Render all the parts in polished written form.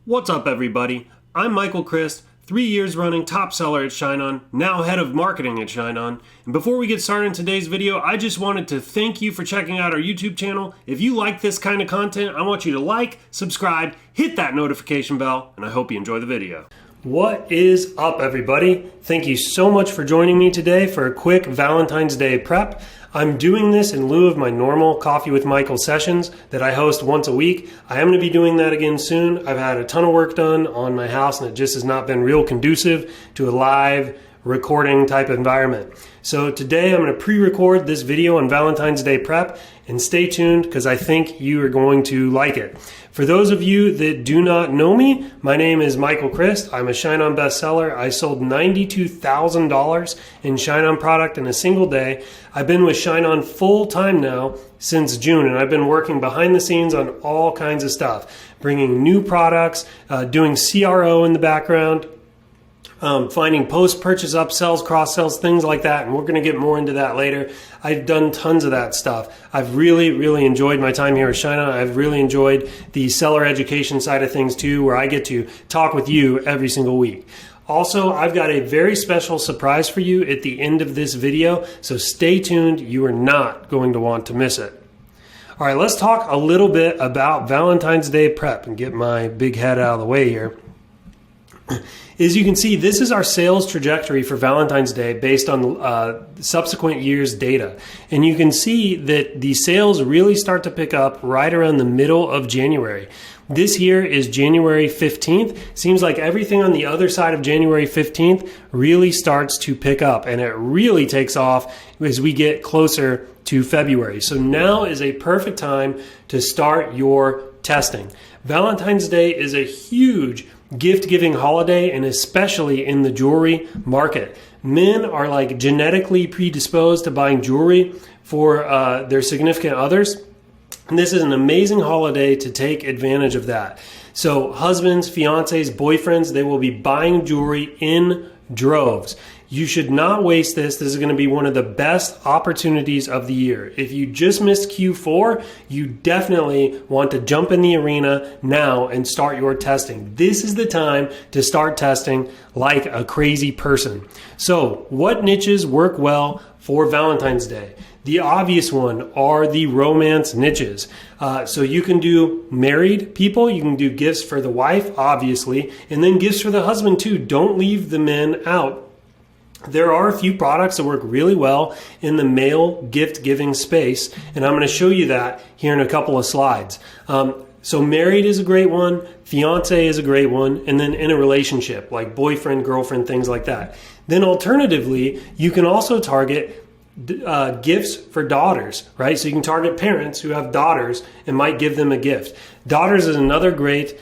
What's up, everybody? I'm Michael Christ, 3 years running top seller at ShineOn, now head of marketing at ShineOn. And before we get started in today's video, I just wanted to thank you for checking out our YouTube channel. If you like this kind of content, I want you to like, subscribe, hit that notification bell, and I hope you enjoy the video. What is up, everybody? Thank you so much for joining me today for a quick Valentine's Day prep. I'm doing this in lieu of my normal Coffee with Michael sessions that I host once a week. I am going to be doing that again soon. I've had a ton of work done on my house and it just has not been real conducive to a live recording type environment. So today I'm going to pre-record this video on Valentine's Day prep, and stay tuned because I think you are going to like it. For those of you that do not know me, my name is Michael Christ. I'm a ShineOn bestseller. I sold $92,000 in ShineOn product in a single day. I've been with ShineOn full time now since June, and I've been working behind the scenes on all kinds of stuff, bringing new products, doing CRO in the background, finding post-purchase upsells, cross-sells, things like that, and we're going to get more into that later. I've done tons of that stuff. I've really enjoyed my time here at ShineOn. I've really enjoyed the seller education side of things too, where I get to talk with you every single week. Also, I've got a very special surprise for you at the end of this video, so stay tuned. You are not going to want to miss it. All right, let's talk a little bit about Valentine's Day prep and get my big head out of the way here. As you can see, this is our sales trajectory for Valentine's Day based on subsequent years' data. And you can see that the sales really start to pick up right around the middle of January. This year is January 15th. Seems like everything on the other side of January 15th really starts to pick up, and it really takes off as we get closer to February. So now is a perfect time to start your testing. Valentine's Day is a huge gift-giving holiday, and especially in the jewelry market. Men are like genetically predisposed to buying jewelry for their significant others. And this is an amazing holiday to take advantage of that. So husbands, fiancés, boyfriends, they will be buying jewelry in droves. You should not waste this. This is going to be one of the best opportunities of the year. If you just missed Q4, you definitely want to jump in the arena now and start your testing. This is the time to start testing like a crazy person. So, what niches work well for Valentine's Day? The obvious one are the romance niches. So you can do married people, you can do gifts for the wife, obviously, and then gifts for the husband too. Don't leave the men out. There are a few products that work really well in the male gift giving space, and I'm going to show you that here in a couple of slides. So married is a great one, fiance is a great one, and then in a relationship like boyfriend, girlfriend, things like that. Then alternatively, you can also target gifts for daughters, right? So you can target parents who have daughters and might give them a gift. Daughters is another great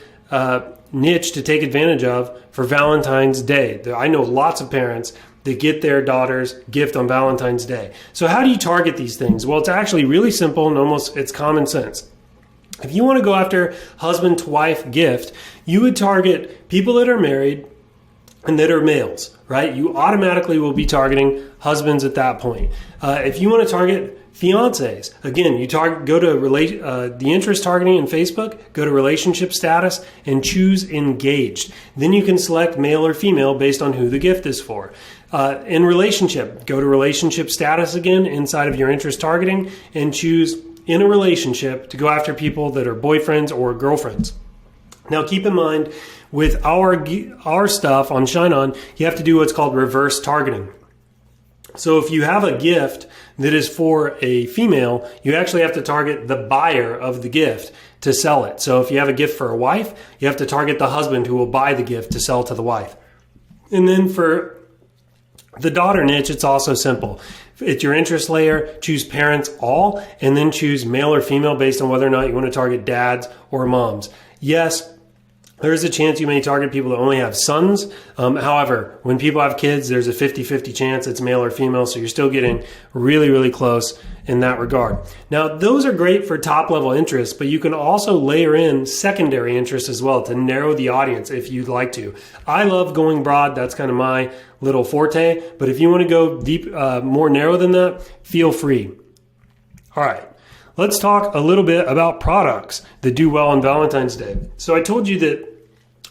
niche to take advantage of for Valentine's Day. I know lots of parents that get their daughter's gift on Valentine's Day. So how do you target these things? Well, it's actually really simple and it's common sense. If you want to go after husband to wife gift, you would target people that are married and that are males, right? You automatically will be targeting husbands at that point. If you want to target fiancés, again, you go to the interest targeting in Facebook, go to relationship status and choose engaged. Then you can select male or female based on who the gift is for. In relationship, go to relationship status again inside of your interest targeting and choose in a relationship to go after people that are boyfriends or girlfriends. Now keep in mind, with our stuff on ShineOn, you have to do what's called reverse targeting. So if you have a gift that is for a female, you actually have to target the buyer of the gift to sell it. So if you have a gift for a wife, you have to target the husband who will buy the gift to sell to the wife. And then for the daughter niche, it's also simple. It's your interest layer, choose parents all, and then choose male or female based on whether or not you want to target dads or moms. Yes, there is a chance you may target people that only have sons. However, when people have kids, there's a 50-50 chance it's male or female, so you're still getting really close in that regard. Now, those are great for top-level interests, but you can also layer in secondary interests as well to narrow the audience if you'd like to. I love going broad. That's kind of my little forte, but if you want to go deep, more narrow than that, feel free. All right. Let's talk a little bit about products that do well on Valentine's Day. So I told you that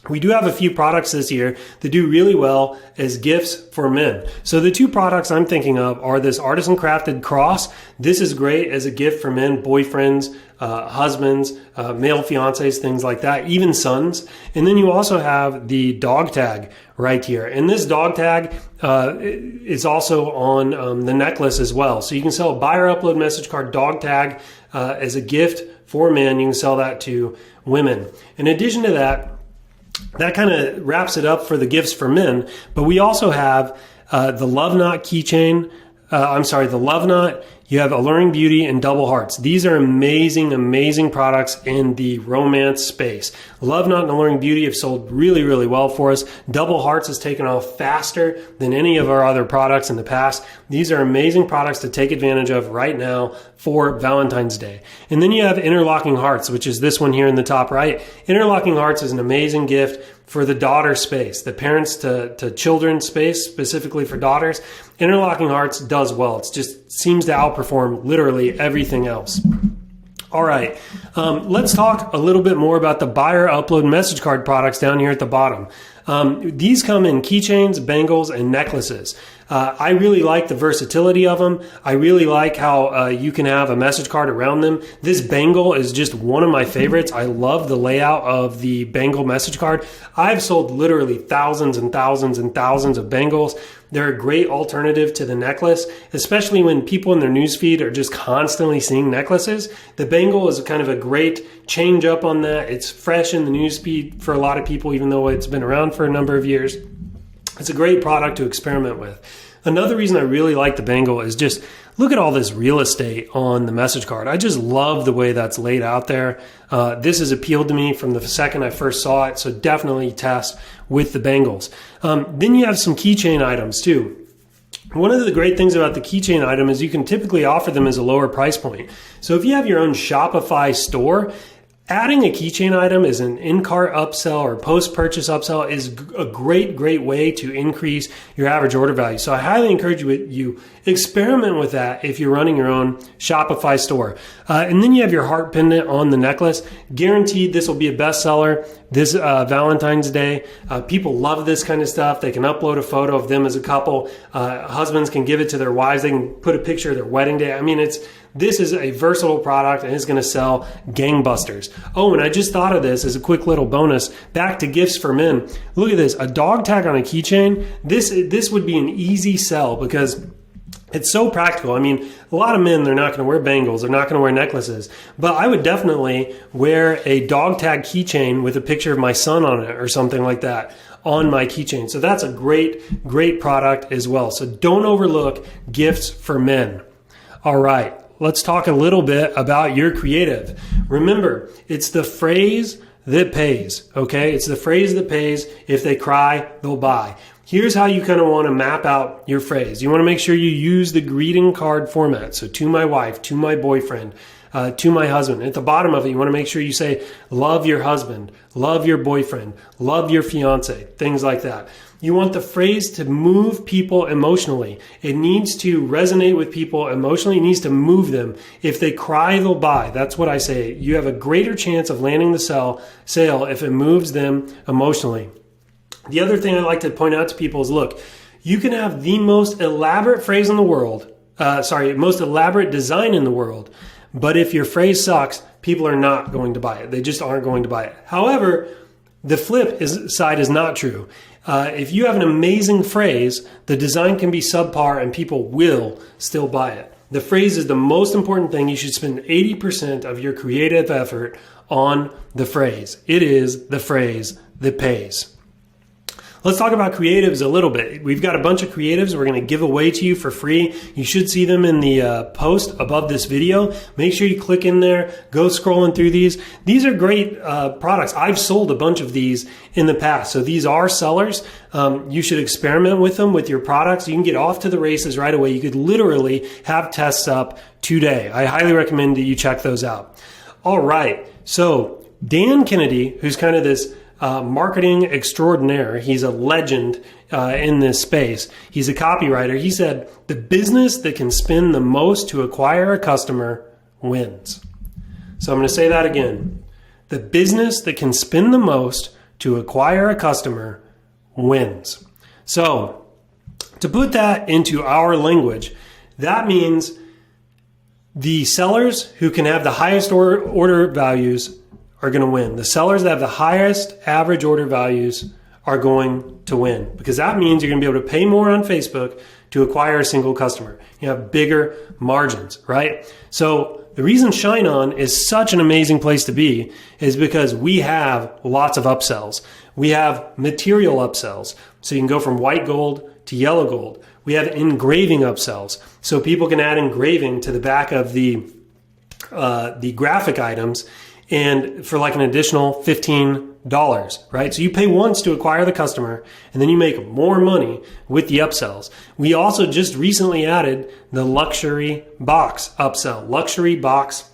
we do have a few products this year that do really well as gifts for men. So the two products I'm thinking of are this artisan crafted cross. This is great as a gift for men, boyfriends, husbands, male fiancés, things like that, even sons. And then you also have the dog tag right here. And this dog tag is also on the necklace as well. So you can sell a buyer upload message card dog tag as a gift for men. You can sell that to women. In addition to that, that kind of wraps it up for the gifts for men. But we also have the Love Knot keychain. The Love Knot. You have Alluring Beauty and Double Hearts. These are amazing, amazing products in the romance space. Love Knot and Alluring Beauty have sold really, really well for us. Double Hearts has taken off faster than any of our other products in the past. These are amazing products to take advantage of right now for Valentine's Day. And then you have Interlocking Hearts, which is this one here in the top right. Interlocking Hearts is an amazing gift for the daughter space, the parents to children space, specifically for daughters. Interlocking Hearts does well. It just seems to outperform literally everything else. All right, let's talk a little bit more about the buyer upload message card products down here at the bottom. These come in keychains, bangles, and necklaces. I really like the versatility of them. I really like how you can have a message card around them. This bangle is just one of my favorites. I love the layout of the bangle message card. I've sold literally thousands and thousands and thousands of bangles. They're a great alternative to the necklace, especially when people in their newsfeed are just constantly seeing necklaces. The bangle is kind of a great change up on that. It's fresh in the newsfeed for a lot of people, even though it's been around for a number of years. It's a great product to experiment with. Another reason I really like the bangle is just look at all this real estate on the message card. I just love the way that's laid out there. This has appealed to me from the second I first saw it, so definitely test with the bangles. Then you have some keychain items too. One of the great things about the keychain item is you can typically offer them as a lower price point. So if you have your own Shopify store, adding a keychain item as an in-cart upsell or post-purchase upsell is a great, great way to increase your average order value. So I highly encourage you experiment with that if you're running your own Shopify store. And then you have your heart pendant on the necklace. Guaranteed this will be a bestseller this Valentine's Day. People love this kind of stuff. They can upload a photo of them as a couple. Husbands can give it to their wives. They can put a picture of their wedding day. I mean, this is a versatile product and it's going to sell gangbusters. Oh, and I just thought of this as a quick little bonus. Back to gifts for men. Look at this, a dog tag on a keychain. This would be an easy sell because it's so practical. I mean, a lot of men, they're not going to wear bangles. They're not going to wear necklaces. But I would definitely wear a dog tag keychain with a picture of my son on it or something like that on my keychain. So that's a great, great product as well. So don't overlook gifts for men. All right. Let's talk a little bit about your creative. Remember, it's the phrase that pays, okay? It's the phrase that pays. If they cry, they'll buy. Here's how you kind of want to map out your phrase. You want to make sure you use the greeting card format. So to my wife, to my boyfriend, to my husband. At the bottom of it, you want to make sure you say, love your husband, love your boyfriend, love your fiance, things like that. You want the phrase to move people emotionally. It needs to resonate with people emotionally. It needs to move them. If they cry, they'll buy. That's what I say. You have a greater chance of landing the sale if it moves them emotionally. The other thing I like to point out to people is, look, you can have the most elaborate phrase in the world, most elaborate design in the world, but if your phrase sucks, people are not going to buy it. They just aren't going to buy it. However, the side is not true. If you have an amazing phrase, the design can be subpar and people will still buy it. The phrase is the most important thing. You should spend 80% of your creative effort on the phrase. It is the phrase that pays. Let's talk about creatives a little bit. We've got a bunch of creatives we're going to give away to you for free. You should see them in the post above this video. Make sure you click in there, go scrolling through these. These are great products. I've sold a bunch of these in the past. So these are sellers. You should experiment with them with your products. You can get off to the races right away. You could literally have tests up today. I highly recommend that you check those out. All right. So Dan Kennedy, who's kind of this marketing extraordinaire. He's a legend in this space. He's a copywriter. He said, the business that can spend the most to acquire a customer wins. So I'm going to say that again. The business that can spend the most to acquire a customer wins. So to put that into our language, that means the sellers who can have the highest order values are going to win. The sellers that have the highest average order values are going to win, because that means you're going to be able to pay more on Facebook to acquire a single customer. You have bigger margins, right? So the reason ShineOn is such an amazing place to be is because we have lots of upsells. We have material upsells. So you can go from white gold to yellow gold. We have engraving upsells. So people can add engraving to the back of the graphic items, and for like an additional $15, right? So you pay once to acquire the customer, and then you make more money with the upsells. We also just recently added the luxury box upsell. Luxury box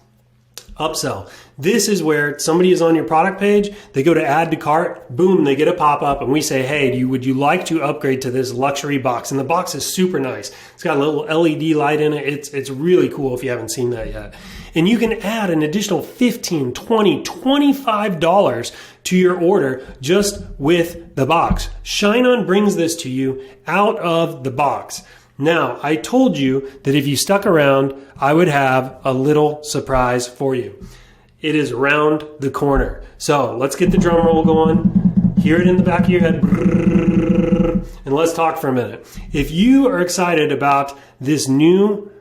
upsell. This is where somebody is on your product page, they go to add to cart, boom, they get a pop-up, and we say, hey, would you like to upgrade to this luxury box? And the box is super nice. It's got a little LED light in it. It's really cool if you haven't seen that yet. And you can add an additional $15, $20, $25 to your order just with the box. ShineOn brings this to you out of the box. Now, I told you that if you stuck around, I would have a little surprise for you. It is around the corner. So let's get the drum roll going. Hear it in the back of your head. And let's talk for a minute. If you are excited about this new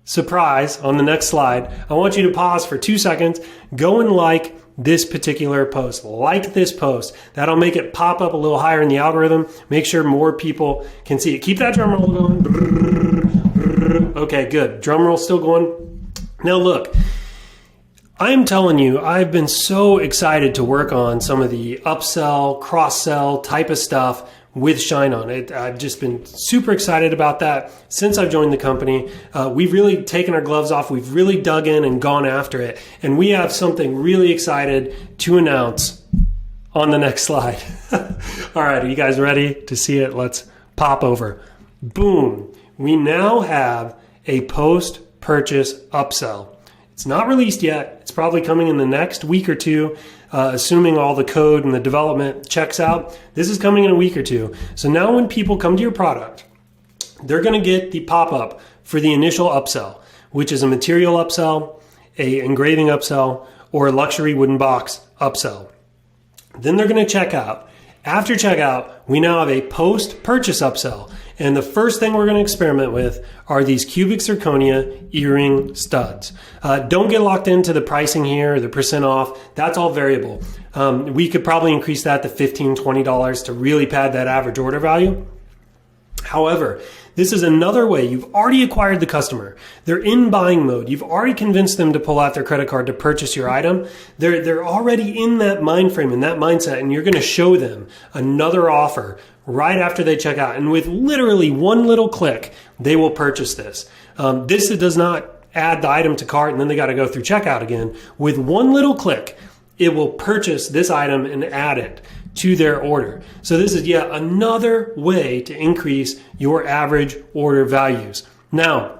surprise on the next slide, I want you to pause for 2 seconds. Go and like this particular post. Like this post. That'll make it pop up a little higher in the algorithm. Make sure more people can see it. Keep that drum roll going. Okay, good. Drum roll still going. Now look, I'm telling you, I've been so excited to work on some of the upsell, cross-sell type of stuff with ShineOn. I've just been super excited about that since I've joined the company. We've really taken our gloves off. We've really dug in and gone after it. And we have something really excited to announce on the next slide. All right, are you guys ready to see it? Let's pop over. Boom. We now have a post-purchase upsell. It's not released yet. It's probably coming in the next week or two, assuming all the code and the development checks out. This is coming in a week or two. So now when people come to your product, they're going to get the pop-up for the initial upsell, which is a material upsell, a engraving upsell, or a luxury wooden box upsell. Then they're going to check out. After checkout, we now have a post-purchase upsell. And the first thing we're going to experiment with are these cubic zirconia earring studs. Don't get locked into the pricing here, or the percent off. That's all variable. We could probably increase that to $15, $20 to really pad that average order value. However, this is another way. You've already acquired the customer. They're in buying mode. You've already convinced them to pull out their credit card to purchase your item. They're already in that mind frame and that mindset, and you're going to show them another offer right after they check out. And with literally one little click, they will purchase this. This does not add the item to cart and then they got to go through checkout again. With one little click, it will purchase this item and add it to their order. So this is yet another way to increase your average order values. Now,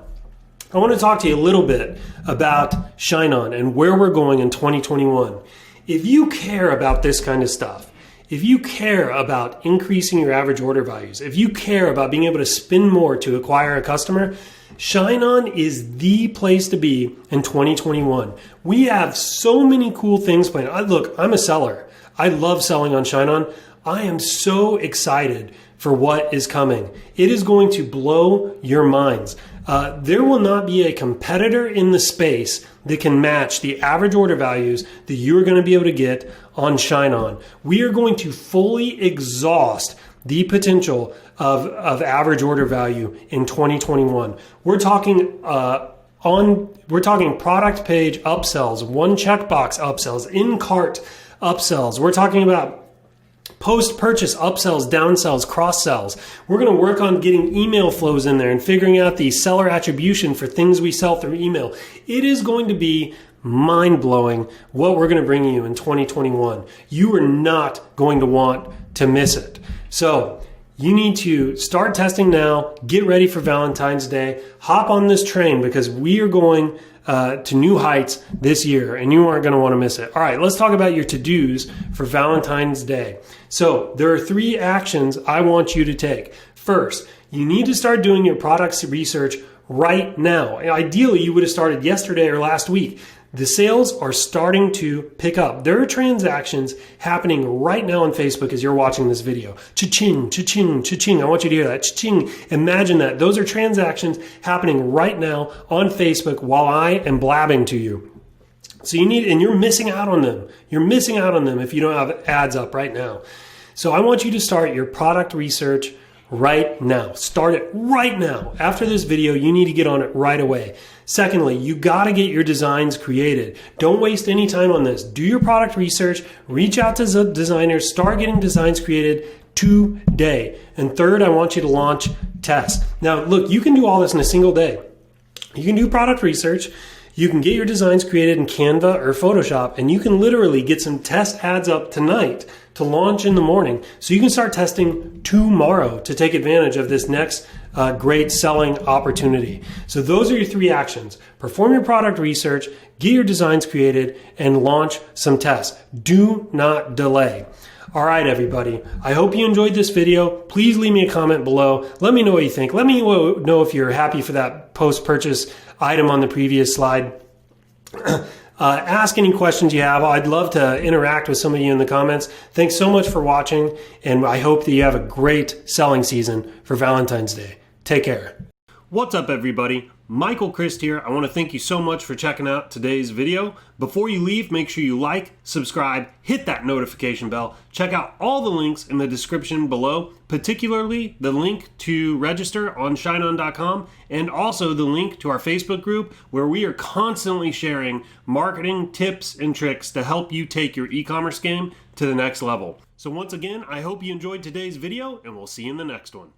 I want to talk to you a little bit about ShineOn and where we're going in 2021. If you care about this kind of stuff, if you care about increasing your average order values, if you care about being able to spend more to acquire a customer, ShineOn is the place to be in 2021. We have so many cool things planned. Look, I'm a seller. I love selling on ShineOn. I am so excited for what is coming. It is going to blow your minds. There will not be a competitor in the space that can match the average order values that you're going to be able to get on ShineOn. We are going to fully exhaust the potential of average order value in 2021. We're talking product page upsells, one checkbox upsells, in-cart upsells. We're talking about post-purchase upsells, downsells, cross-sells. We're going to work on getting email flows in there and figuring out the seller attribution for things we sell through email. It is going to be mind-blowing what we're going to bring you in 2021. You are not going to want to miss it. So You need to start testing now, get ready for Valentine's Day, hop on this train because we are going to new heights this year and you aren't going to want to miss it. All right, let's talk about your to-dos for Valentine's Day. So there are 3 actions I want you to take. First, you need to start doing your products research right now. Ideally, you would have started yesterday or last week. The sales are starting to pick up. There are transactions happening right now on Facebook as you're watching this video. Cha-ching, cha-ching, cha-ching. I want you to hear that. Cha-ching. Imagine that. Those are transactions happening right now on Facebook while I am blabbing to you. So and you're missing out on them. You're missing out on them if you don't have ads up right now. So I want you to start your product research right now. Start it right now. After this video, you need to get on it right away. Secondly, you got to get your designs created. Don't waste any time on this. Do your product research, reach out to designers, start getting designs created today. And third, I want you to launch tests. Now, look, you can do all this in a single day. You can do product research. You can get your designs created in Canva or Photoshop, and you can literally get some test ads up tonight to launch in the morning. So you can start testing tomorrow to take advantage of this next great selling opportunity. So those are your 3 actions. Perform your product research, get your designs created, and launch some tests. Do not delay. All right, everybody. I hope you enjoyed this video. Please leave me a comment below. Let me know what you think. Let me know if you're happy for that post-purchase item on the previous slide. Ask any questions you have. I'd love to interact with some of you in the comments. Thanks so much for watching, and I hope that you have a great selling season for Valentine's Day. Take care. What's up, everybody? Michael Christ here. I want to thank you so much for checking out today's video. Before you leave, make sure you like, subscribe, hit that notification bell. Check out all the links in the description below, particularly the link to register on ShineOn.com and also the link to our Facebook group where we are constantly sharing marketing tips and tricks to help you take your e-commerce game to the next level. So once again, I hope you enjoyed today's video and we'll see you in the next one.